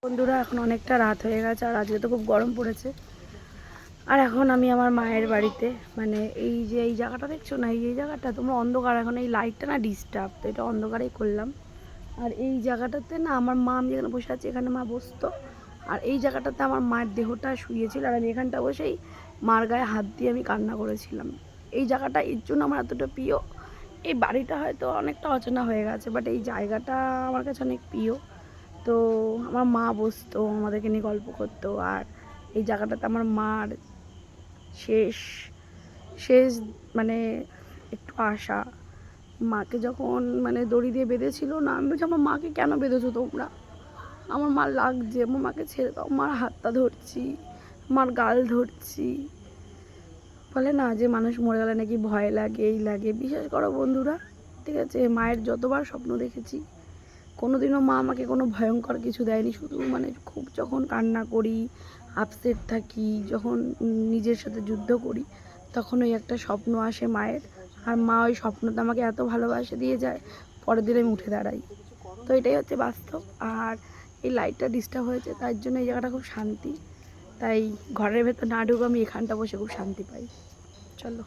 বন্ধুরা এখন অনেকটা রাত হয়ে গেছে আর আজকে তো খুব গরম পড়েছে। আর এখন আমি আমার মায়ের বাড়িতে, মানে এই যে এই জায়গাটা দেখছো না, এই জায়গাটা তোমরা অন্ধকার, এখন এই লাইটটা না ডিস্টার্ব, তো এটা অন্ধকারেই করলাম। আর এই জায়গাটাতে না আমার মা, আমি যেখানে বসে আছি এখানে মা বসতো, আর এই জায়গাটাতে আমার মায়ের দেহটা শুয়েছিল আর আমি এখানটা বসেই মার গায়ে হাত দিয়ে আমি কান্না করেছিলাম। এই জায়গাটা এর জন্য আমার এতটা প্রিয়। এই বাড়িটা হয়তো অনেকটা অচেনা হয়ে গেছে, বাট এই জায়গাটা আমার কাছে অনেক প্রিয়। তো আমার মা বসতো, আমাদেরকে নিয়ে গল্প করতো, আর এই জায়গাটাতে আমার মার শেষ শেষ মানে একটু আশা। মাকে যখন মানে দড়ি দিয়ে বেঁধেছিল না, আমি বলছি আমার মাকে কেন বেঁধেছো তোমরা, আমার মা লাগছে, আমার মাকে ছেড়ে দাও। মার হাতটা ধরছি, মার গাল ধরছি। বলে না যে মানুষ মরে গেলে নাকি ভয় লাগে, এই লাগে। বিশ্বাস করো বন্ধুরা, ঠিক আছে, মায়ের যতবার স্বপ্ন দেখেছি কোনোদিনও মা আমাকে কোনো ভয়ঙ্কর কিছু দেয়নি। শুধু মানে খুব যখন কান্না করি, আপসেট থাকি, যখন নিজের সাথে যুদ্ধ করি, তখন ওই একটা স্বপ্ন আসে মায়ের। আর মা ওই স্বপ্নটা আমাকে এত ভালোবাসে দিয়ে যায়, পরের দিন আমি উঠে দাঁড়াই। তো এটাই হচ্ছে বাস্তব। আর এই লাইটটা ডিস্টার্ব হয়েছে, তার জন্য এই জায়গাটা খুব শান্তি। তাই ঘরের ভেতর না ঢুকে আমি এখানটা বসে খুব শান্তি পাই। চলো।